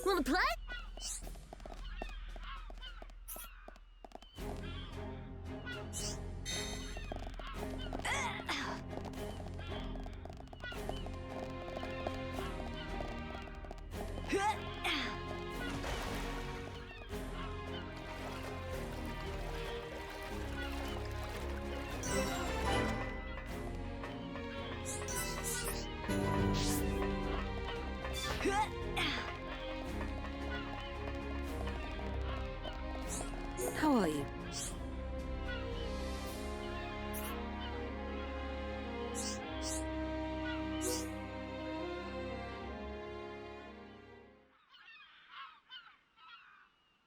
Wanna play? How are you?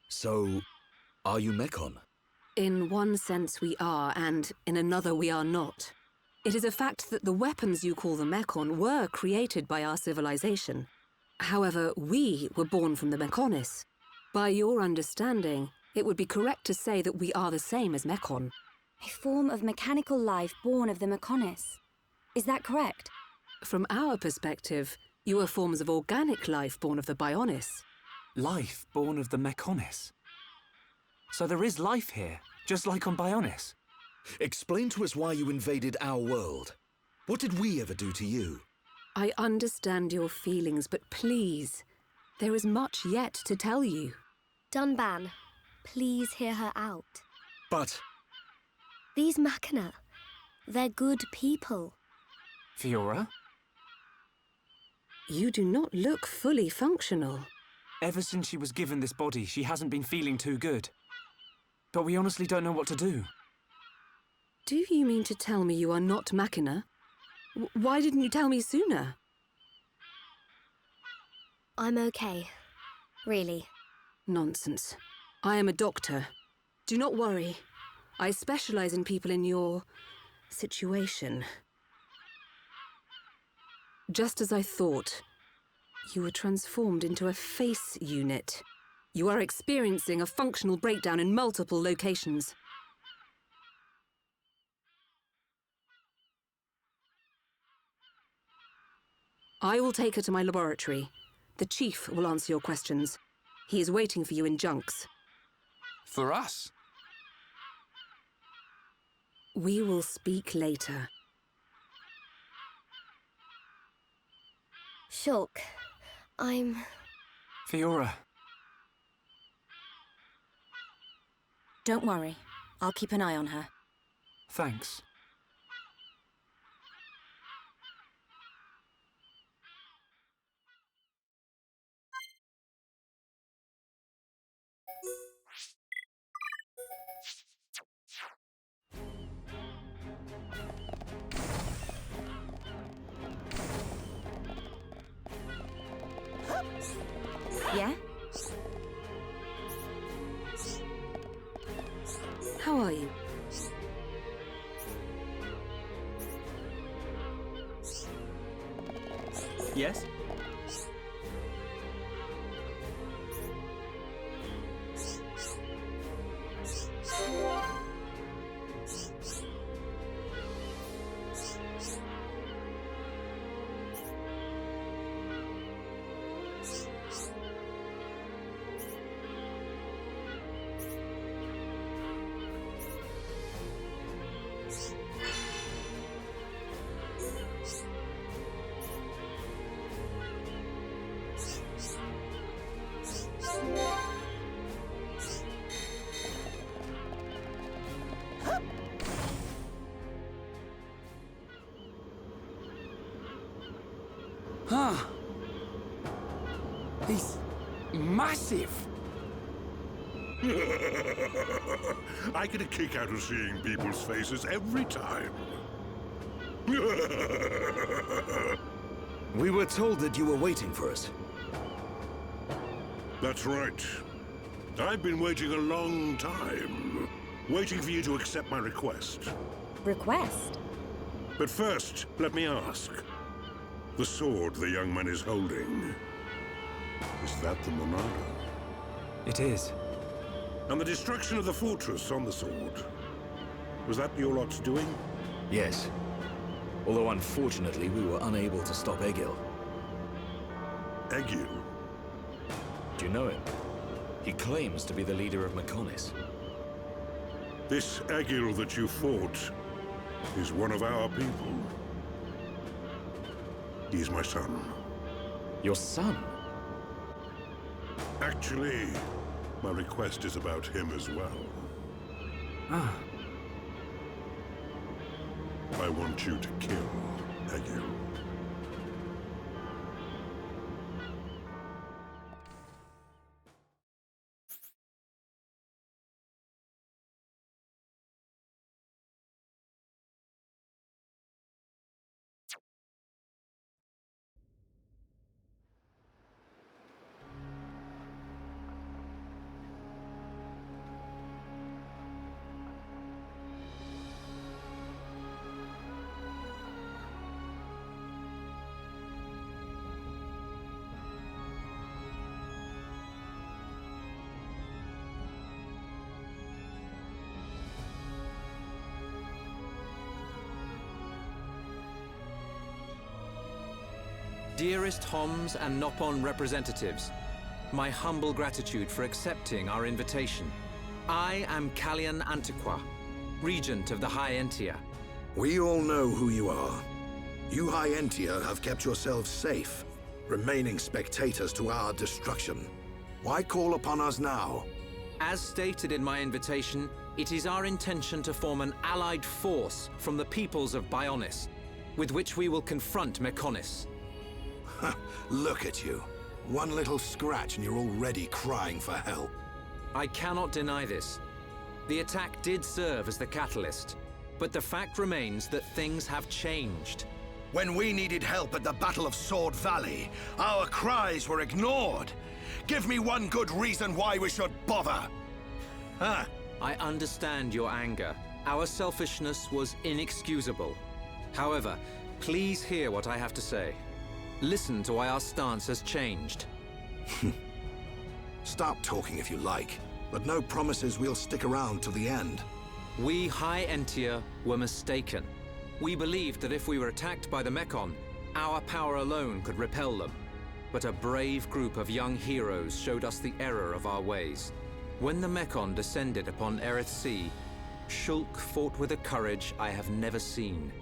So, are you Mechon? In one sense we are, and in another we are not. It is a fact that the weapons you call the Mechon were created by our civilization. However, we were born from the Mechonis. By your understanding, it would be correct to say that we are the same as Mechon. A form of mechanical life born of the Mechonis. Is that correct? From our perspective, you are forms of organic life born of the Bionis. Life born of the Mechonis? So there is life here, just like on Bionis? Explain to us why you invaded our world. What did we ever do to you? I understand your feelings, but please, there is much yet to tell you. Dunban, please hear her out. But... These Machina, they're good people. Fiora? You do not look fully functional. Ever since she was given this body, she hasn't been feeling too good. But we honestly don't know what to do. Do you mean to tell me you are not Machina? Why didn't you tell me sooner? I'm okay. Really. Nonsense. I am a doctor. Do not worry. I specialize in people in your situation. Just as I thought, you were transformed into a face unit. You are experiencing a functional breakdown in multiple locations. I will take her to my laboratory. The Chief will answer your questions. He is waiting for you in Junks. For us? We will speak later. Shulk, I'm... Fiora. Don't worry. I'll keep an eye on her. Thanks. Yeah? How are you? Yes? Huh. He's massive. I get a kick out of seeing people's faces every time. We were told that you were waiting for us. That's right. I've been waiting a long time. Waiting for you to accept my request. Request? But first, let me ask. The sword the young man is holding, is that the Monado? It is. And the destruction of the fortress on the sword, was that your lot's doing? Yes. Although unfortunately we were unable to stop Egil. Egil? Do you know him? He claims to be the leader of Mechonis. This Egil that you fought is one of our people. He's my son. Your son? Actually, my request is about him as well. Ah. I want you to kill Egil. Dearest Homs and Nopon representatives, my humble gratitude for accepting our invitation. I am Kallian Antiqua, Regent of the High Entia. We all know who you are. You High Entia have kept yourselves safe, remaining spectators to our destruction. Why call upon us now? As stated in my invitation, it is our intention to form an allied force from the peoples of Bionis, with which we will confront Mechonis. Look at you. One little scratch and you're already crying for help. I cannot deny this. The attack did serve as the catalyst, but the fact remains that things have changed. When we needed help at the Battle of Sword Valley, our cries were ignored. Give me one good reason why we should bother. Huh? I understand your anger. Our selfishness was inexcusable. However, please hear what I have to say. Listen to why our stance has changed. Stop talking if you like, but no promises we'll stick around till the end. We High Entia were mistaken. We believed that if we were attacked by the Mechon, our power alone could repel them. But a brave group of young heroes showed us the error of our ways. When the Mechon descended upon Erith Sea, Shulk fought with a courage I have never seen.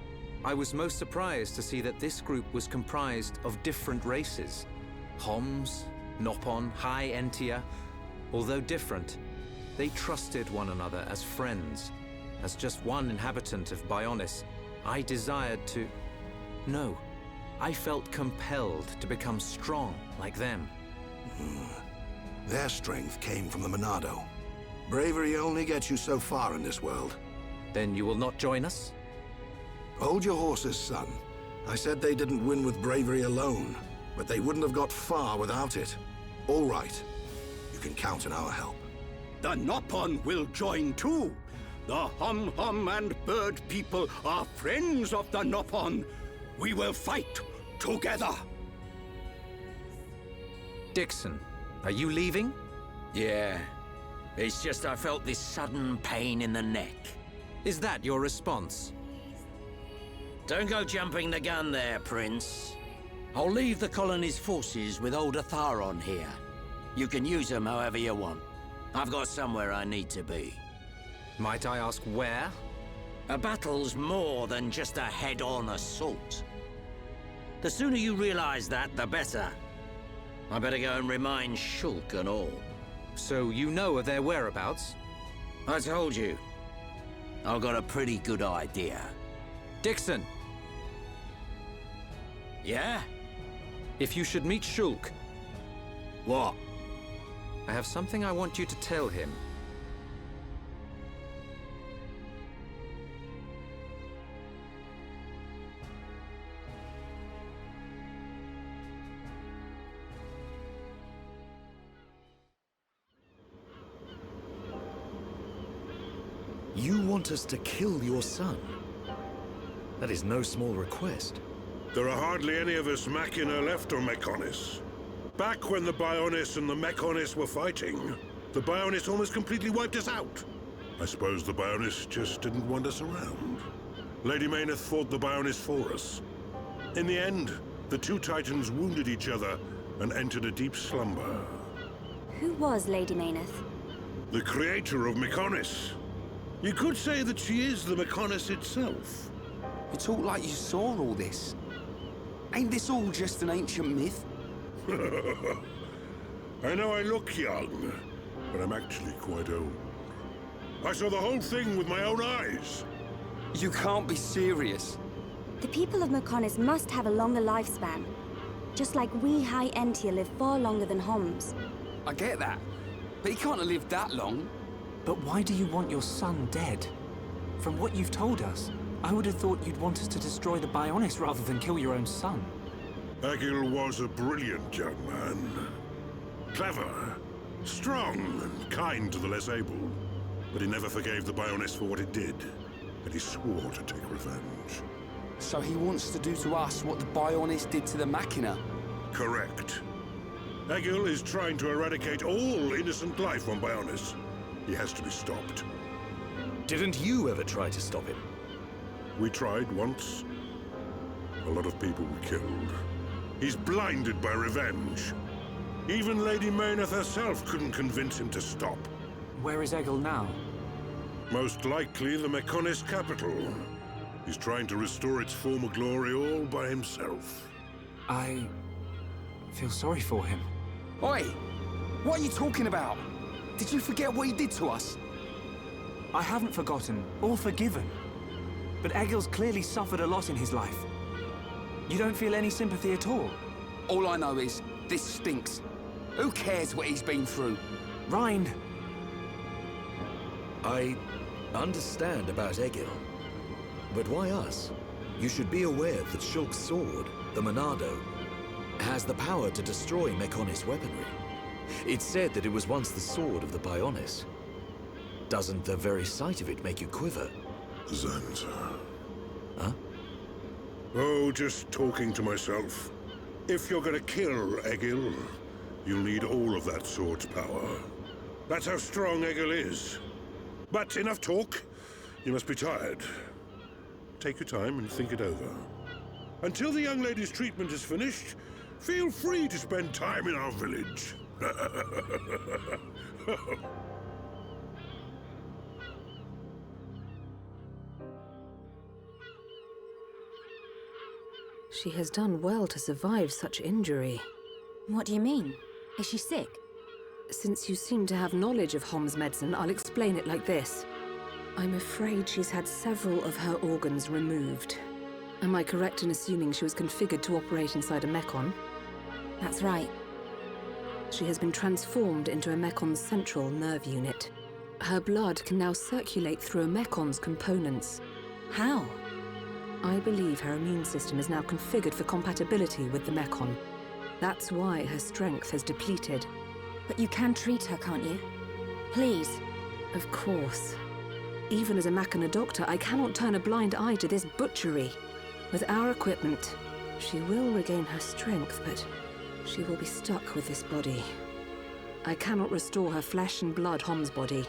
I was most surprised to see that this group was comprised of different races. Homs, Nopon, High Entia. Although different, they trusted one another as friends. As just one inhabitant of Bionis, I desired to... No, I felt compelled to become strong like them. Their strength came from the Monado. Bravery only gets you so far in this world. Then you will not join us? Hold your horses, son. I said they didn't win with bravery alone, but they wouldn't have got far without it. All right. You can count on our help. The Nopon will join too. The Hum-Hum and Bird people are friends of the Nopon. We will fight together. Dixon, are you leaving? Yeah. It's just I felt this sudden pain in the neck. Is that your response? Don't go jumping the gun there, Prince. I'll leave the colony's forces with old Atharon here. You can use them however you want. I've got somewhere I need to be. Might I ask where? A battle's more than just a head-on assault. The sooner you realize that, the better. I better go and remind Shulk and all. So you know of their whereabouts? I told you. I've got a pretty good idea. Dixon! Yeah? If you should meet Shulk... What? I have something I want you to tell him. You want us to kill your son? That is no small request. There are hardly any of us Machina left on Mechonis. Back when the Bionis and the Mechonis were fighting, the Bionis almost completely wiped us out. I suppose the Bionis just didn't want us around. Lady Mayneth fought the Bionis for us. In the end, the two Titans wounded each other and entered a deep slumber. Who was Lady Mayneth? The creator of Mechonis. You could say that she is the Mechonis itself. You talk like you saw all this. Ain't this all just an ancient myth? I know I look young, but I'm actually quite old. I saw the whole thing with my own eyes. You can't be serious. The people of Mechonis must have a longer lifespan. Just like we High Entia live far longer than Homs. I get that. But he can't have lived that long. But why do you want your son dead? From what you've told us, I would have thought you'd want us to destroy the Bionis rather than kill your own son. Egil was a brilliant young man. Clever, strong, and kind to the less able. But he never forgave the Bionis for what it did. And he swore to take revenge. So he wants to do to us what the Bionis did to the Machina? Correct. Egil is trying to eradicate all innocent life on Bionis. He has to be stopped. Didn't you ever try to stop him? We tried once. A lot of people were killed. He's blinded by revenge. Even Lady Mayneth herself couldn't convince him to stop. Where is Egil now? Most likely the Mechonis capital. He's trying to restore its former glory all by himself. I feel sorry for him. Oi! What are you talking about? Did you forget what he did to us? I haven't forgotten or forgiven. But Egil's clearly suffered a lot in his life. You don't feel any sympathy at all? All I know is, this stinks. Who cares what he's been through? Rhine! I understand about Egil. But why us? You should be aware that Shulk's sword, the Monado, has the power to destroy Mechonis weaponry. It's said that it was once the sword of the Bionis. Doesn't the very sight of it make you quiver? Zanza. Huh? Oh, just talking to myself. If you're gonna kill Egil, you'll need all of that sword's power. That's how strong Egil is. But enough talk. You must be tired. Take your time and think it over. Until the young lady's treatment is finished, feel free to spend time in our village. She has done well to survive such injury. What do you mean? Is she sick? Since you seem to have knowledge of Hom's medicine, I'll explain it like this. I'm afraid she's had several of her organs removed. Am I correct in assuming she was configured to operate inside a Mechon? That's right. She has been transformed into a Mekon's central nerve unit. Her blood can now circulate through a Mekon's components. How? I believe her immune system is now configured for compatibility with the Mechon. That's why her strength has depleted. But you can treat her, can't you? Please. Of course. Even as a Machina doctor, I cannot turn a blind eye to this butchery. With our equipment, she will regain her strength, but she will be stuck with this body. I cannot restore her flesh and blood Hom's body.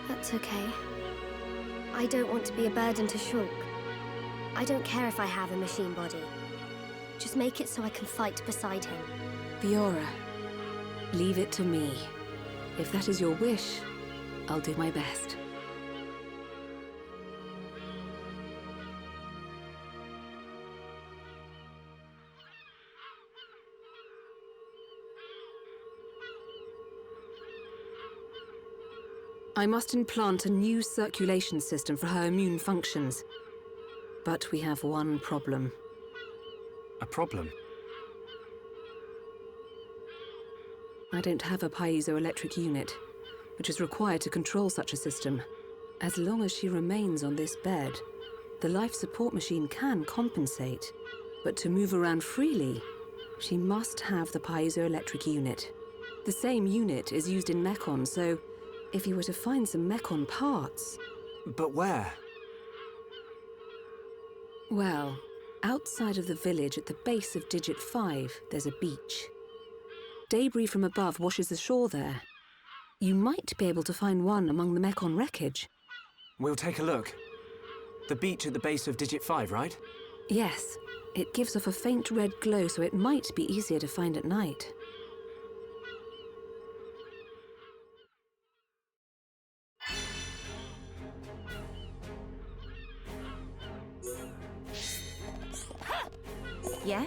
That's okay. I don't want to be a burden to Shulk. I don't care if I have a machine body. Just make it so I can fight beside him. Fiora. Leave it to me. If that is your wish, I'll do my best. I must implant a new circulation system for her immune functions. But we have one problem. A problem? I don't have a piezoelectric unit, which is required to control such a system. As long as she remains on this bed, the life support machine can compensate. But to move around freely, she must have the piezoelectric unit. The same unit is used in Mechon, so if you were to find some Mechon parts... But where? Well, outside of the village at the base of Digit 5, there's a beach. Debris from above washes ashore there. You might be able to find one among the Mechon wreckage. We'll take a look. The beach at the base of Digit 5, right? Yes. It gives off a faint red glow, so it might be easier to find at night. Yeah?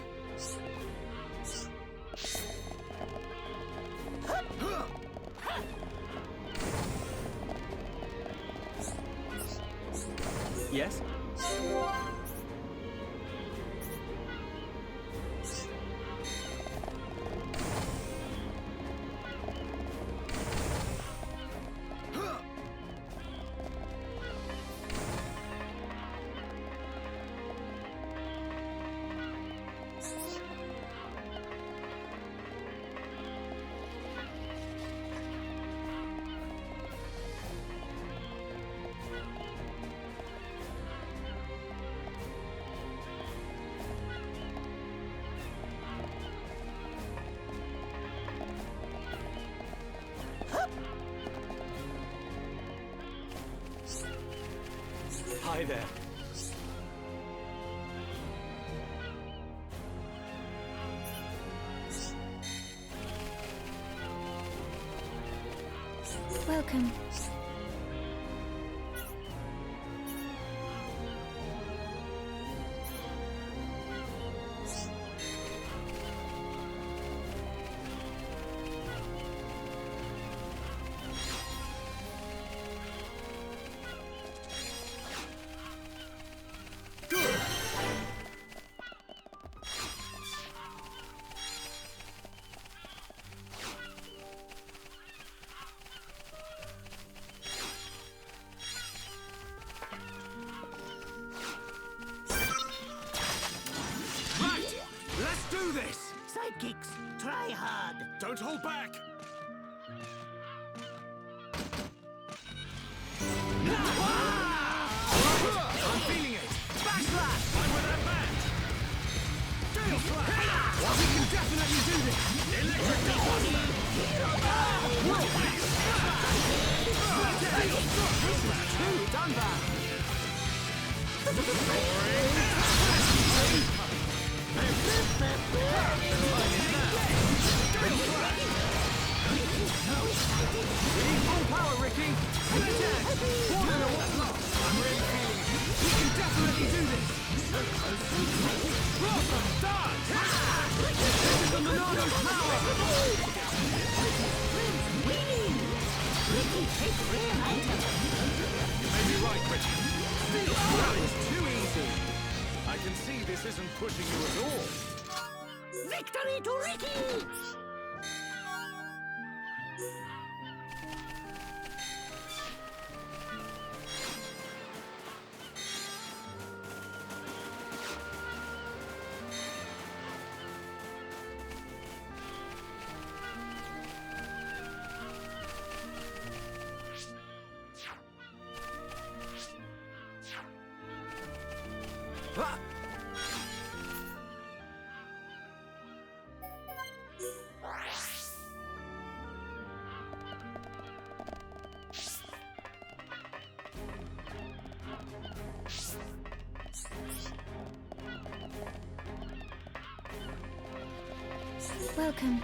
Yes? Hi there. Welcome. Do this! Sidekicks, try hard. Don't hold back! I'm feeling it! Backslash! I'm with that band! Gale Slash! We can definitely do this! Electric Duster! Done that! Full power, Ricky! More than a what? I'm really feeling it. We can definitely do this! Blossom dance! This is the Monado's power! You may be right, Ricky. That is too easy. I can see this isn't pushing you at all. Victory to Ricky! Ah! Welcome.